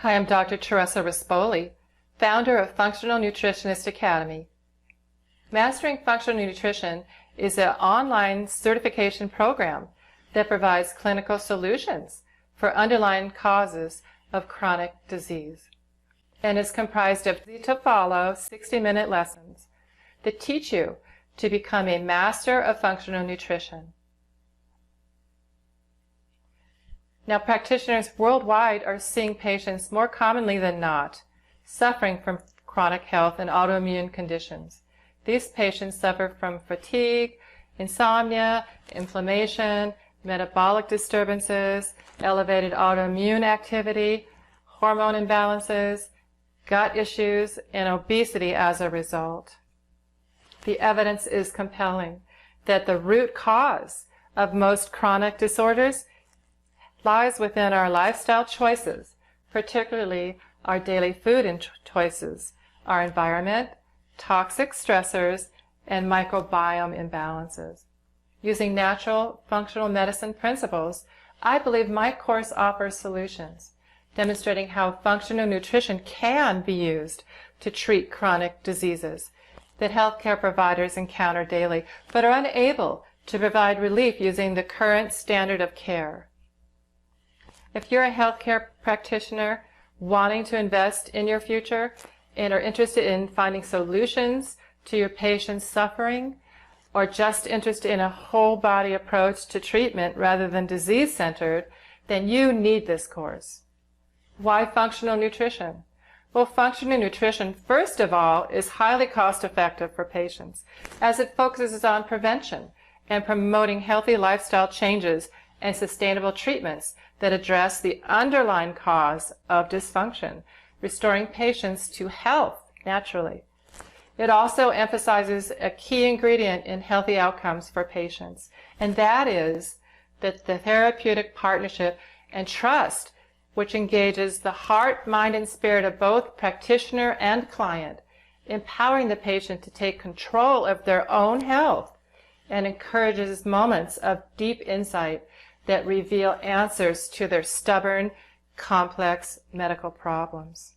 Hi, I'm Dr. Teresa Rispoli, founder of Functional Nutritionist Academy. Mastering Functional Nutrition is an online certification program that provides clinical solutions for underlying causes of chronic disease and is comprised of easy-to-follow 60-minute lessons that teach you to become a master of functional nutrition. Now, practitioners worldwide are seeing patients more commonly than not suffering from chronic health and autoimmune conditions. These patients suffer from fatigue, insomnia, inflammation, metabolic disturbances, elevated autoimmune activity, hormone imbalances, gut issues, and obesity as a result. The evidence is compelling that the root cause of most chronic disorders lies within our lifestyle choices, particularly our daily food choices, our environment, toxic stressors, and microbiome imbalances. Using natural functional medicine principles, I believe my course offers solutions, demonstrating how functional nutrition can be used to treat chronic diseases that healthcare providers encounter daily, but are unable to provide relief using the current standard of care. If you're a healthcare practitioner wanting to invest in your future and are interested in finding solutions to your patients' suffering, or just interested in a whole body approach to treatment rather than disease-centered, then you need this course. Why functional nutrition? Well, functional nutrition, first of all, is highly cost-effective for patients as it focuses on prevention and promoting healthy lifestyle changes and sustainable treatments that address the underlying cause of dysfunction, restoring patients to health naturally. It also emphasizes a key ingredient in healthy outcomes for patients, and that is that the therapeutic partnership and trust which engages the heart, mind, and spirit of both practitioner and client, empowering the patient to take control of their own health and encourages moments of deep insight that reveal answers to their stubborn, complex medical problems.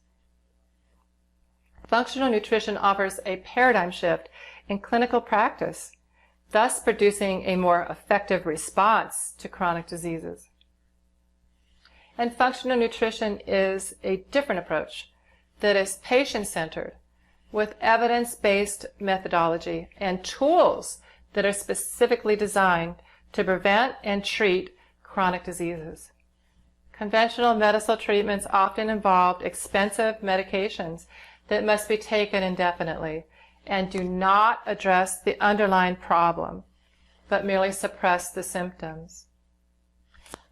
Functional nutrition offers a paradigm shift in clinical practice, thus producing a more effective response to chronic diseases. And functional nutrition is a different approach that is patient-centered with evidence-based methodology and tools that are specifically designed to prevent and treat chronic diseases. Conventional medical treatments often involve expensive medications that must be taken indefinitely and do not address the underlying problem, but merely suppress the symptoms.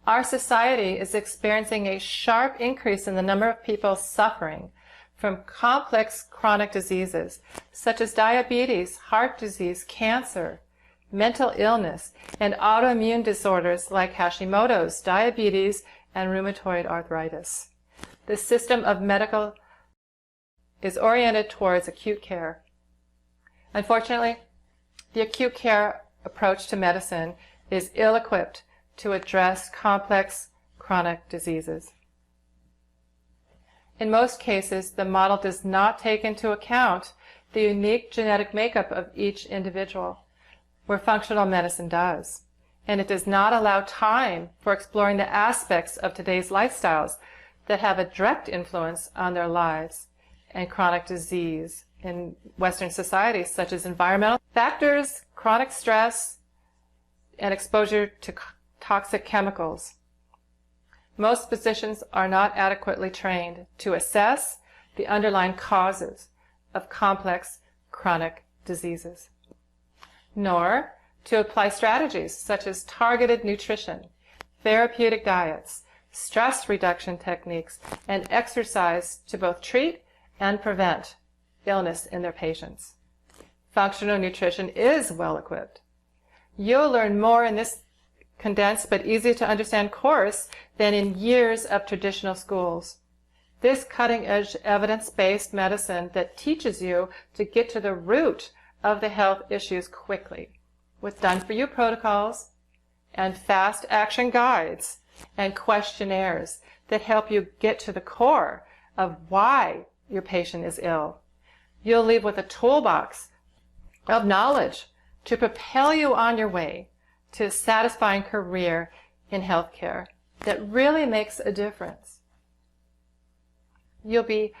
Our society is experiencing a sharp increase in the number of people suffering from complex chronic diseases such as diabetes, heart disease, cancer, mental illness, and autoimmune disorders like Hashimoto's, diabetes, and rheumatoid arthritis. The system of medical is oriented towards acute care. Unfortunately, the acute care approach to medicine is ill-equipped to address complex chronic diseases. In most cases, the model does not take into account the unique genetic makeup of each individual, where functional medicine does, and it does not allow time for exploring the aspects of today's lifestyles that have a direct influence on their lives and chronic disease in Western societies, such as environmental factors, chronic stress, and exposure to toxic chemicals. Most physicians are not adequately trained to assess the underlying causes of complex chronic diseases, nor to apply strategies such as targeted nutrition, therapeutic diets, stress reduction techniques, and exercise to both treat and prevent illness in their patients. Functional nutrition is well equipped. You'll learn more in this condensed but easy to understand course than in years of traditional schools. This cutting-edge evidence-based medicine that teaches you to get to the root of the health issues quickly, with done-for-you protocols and fast action guides and questionnaires that help you get to the core of why your patient is ill. You'll leave with a toolbox of knowledge to propel you on your way to a satisfying career in healthcare that really makes a difference. You'll be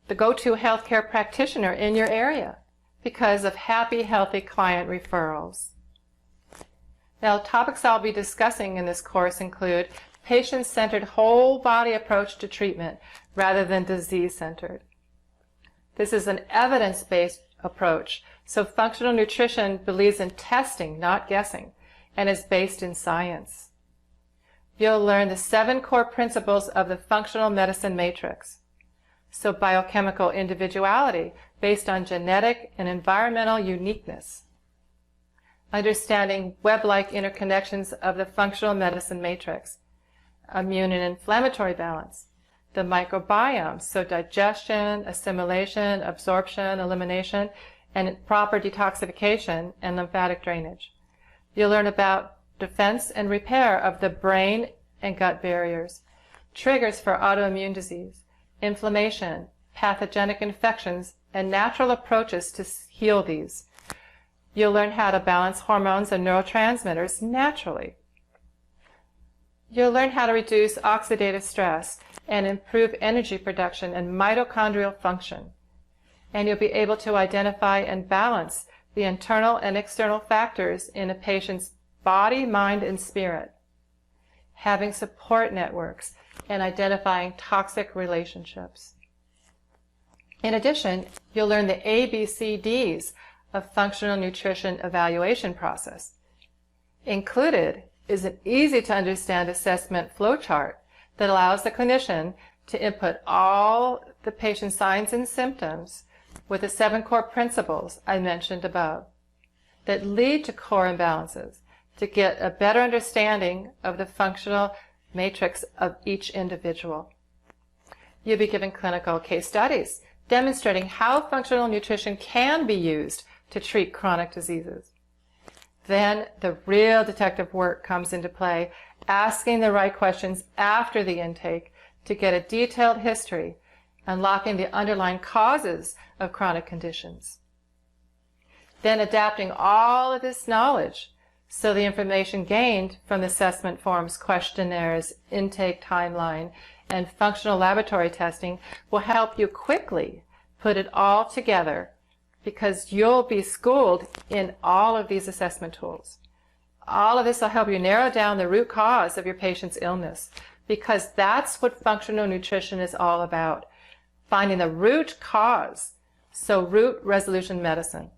the go-to healthcare practitioner in your area because of happy, healthy client referrals. Now, topics I'll be discussing in this course include patient-centered whole-body approach to treatment rather than disease-centered. This is an evidence-based approach, so functional nutrition believes in testing, not guessing, and is based in science. You'll learn the 7 core principles of the functional medicine matrix. So biochemical individuality based on genetic and environmental uniqueness. Understanding web-like interconnections of the functional medicine matrix. Immune and inflammatory balance. The microbiome, so digestion, assimilation, absorption, elimination, and proper detoxification and lymphatic drainage. You'll learn about defense and repair of the brain and gut barriers, triggers for autoimmune disease, inflammation, pathogenic infections, and natural approaches to heal these. You'll learn how to balance hormones and neurotransmitters naturally. You'll learn how to reduce oxidative stress and improve energy production and mitochondrial function. And you'll be able to identify and balance the internal and external factors in a patient's body, mind, and spirit, having support networks, and identifying toxic relationships. In addition, you'll learn the ABCDs of functional nutrition evaluation process. Included is an easy-to-understand assessment flowchart that allows the clinician to input all the patient's signs and symptoms with the 7 core principles I mentioned above that lead to core imbalances to get a better understanding of the functional matrix of each individual. You'll be given clinical case studies demonstrating how functional nutrition can be used to treat chronic diseases. Then the real detective work comes into play, asking the right questions after the intake to get a detailed history, unlocking the underlying causes of chronic conditions. Then adapting all of this knowledge so the information gained from the assessment forms, questionnaires, intake timeline, and functional laboratory testing will help you quickly put it all together, because you'll be schooled in all of these assessment tools. All of this will help you narrow down the root cause of your patient's illness, because that's what functional nutrition is all about, finding the root cause, so root resolution medicine.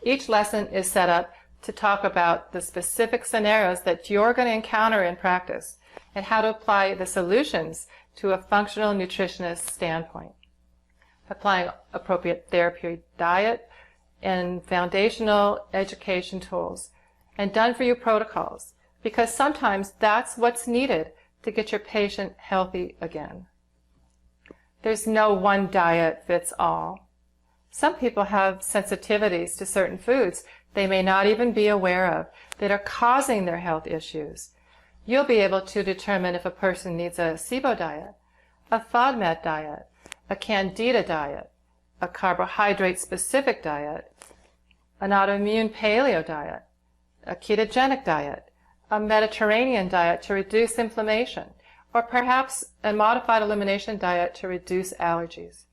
Each lesson is set up to talk about the specific scenarios that you're going to encounter in practice and how to apply the solutions to a functional nutritionist standpoint. Applying appropriate therapeutic diet and foundational education tools and done-for-you protocols, because sometimes that's what's needed to get your patient healthy again. There's no one diet fits all. Some people have sensitivities to certain foods they may not even be aware of that are causing their health issues. You'll be able to determine if a person needs a SIBO diet, a FODMAP diet, a Candida diet, a carbohydrate-specific diet, an autoimmune paleo diet, a ketogenic diet, a Mediterranean diet to reduce inflammation, or perhaps a modified elimination diet to reduce allergies.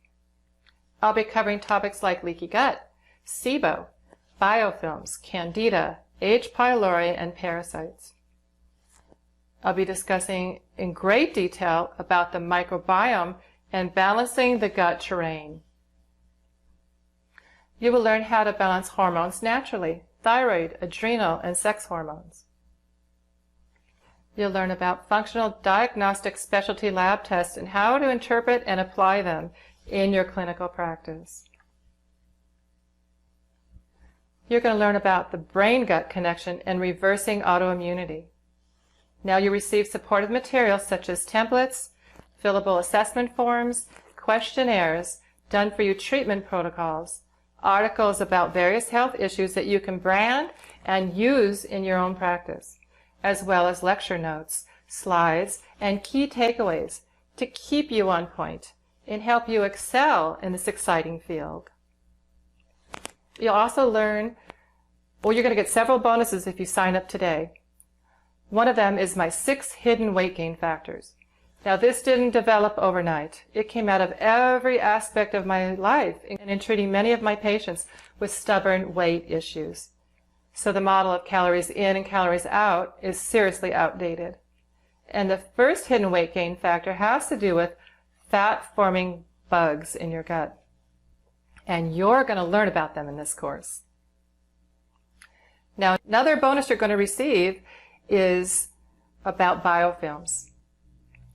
I'll be covering topics like leaky gut, SIBO, biofilms, Candida, H. pylori, and parasites. I'll be discussing in great detail about the microbiome and balancing the gut terrain. You will learn how to balance hormones naturally, thyroid, adrenal, and sex hormones. You'll learn about functional diagnostic specialty lab tests and how to interpret and apply them in your clinical practice. You're going to learn about the brain-gut connection and reversing autoimmunity. Now you receive supportive materials such as templates, fillable assessment forms, questionnaires, done-for-you treatment protocols, articles about various health issues that you can brand and use in your own practice, as well as lecture notes slides, and key takeaways to keep you on point and help you excel in this exciting field. You'll also learn, well, you're going to get several bonuses if you sign up today. One of them is my 6 hidden weight gain factors. Now, this didn't develop overnight. It came out of every aspect of my life and in treating many of my patients with stubborn weight issues. So the model of calories in and calories out is seriously outdated. And the first hidden weight gain factor has to do with fat-forming bugs in your gut. And you're going to learn about them in this course. Now, another bonus you're going to receive is about biofilms,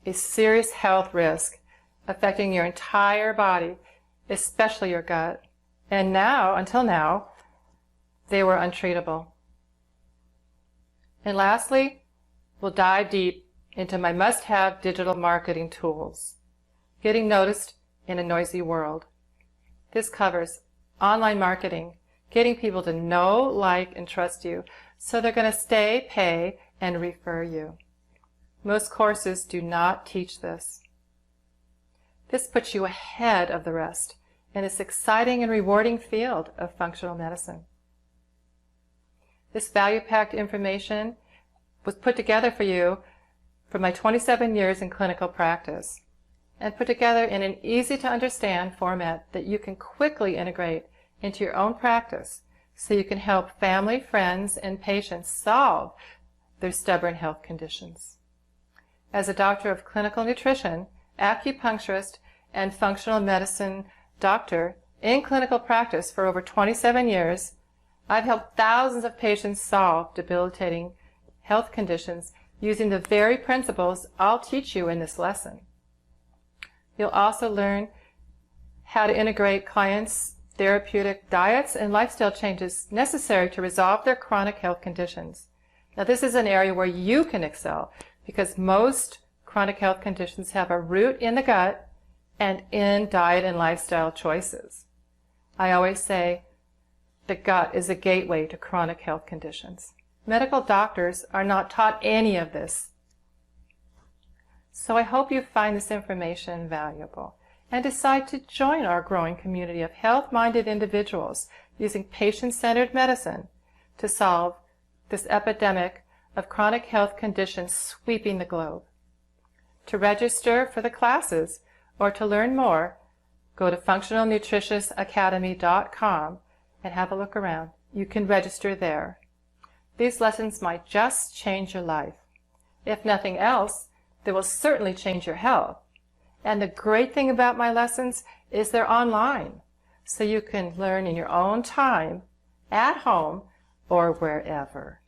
a serious health risk affecting your entire body, especially your gut. And now, until now, they were untreatable. And lastly, we'll dive deep into my must-have digital marketing tools, getting noticed in a noisy world. This covers online marketing, getting people to know, like, and trust you, so they're going to stay, pay, and refer you. Most courses do not teach this. This puts you ahead of the rest in this exciting and rewarding field of functional medicine. This value-packed information was put together for you from my 27 years in clinical practice and put together in an easy-to-understand format that you can quickly integrate into your own practice so you can help family, friends, and patients solve their stubborn health conditions. As a doctor of clinical nutrition, acupuncturist, and functional medicine doctor in clinical practice for over 27 years, I've helped thousands of patients solve debilitating health conditions using the very principles I'll teach you in this lesson. You'll also learn how to integrate clients' therapeutic diets and lifestyle changes necessary to resolve their chronic health conditions. Now, this is an area where you can excel because most chronic health conditions have a root in the gut and in diet and lifestyle choices. I always say the gut is a gateway to chronic health conditions. Medical doctors are not taught any of this. So I hope you find this information valuable and decide to join our growing community of health-minded individuals using patient-centered medicine to solve this epidemic of chronic health conditions sweeping the globe. To register for the classes or to learn more, go to functionalnutritionistacademy.com and have a look around. You can register there. These lessons might just change your life. If nothing else, they will certainly change your health. And the great thing about my lessons is they're online, so you can learn in your own time, at home, or wherever.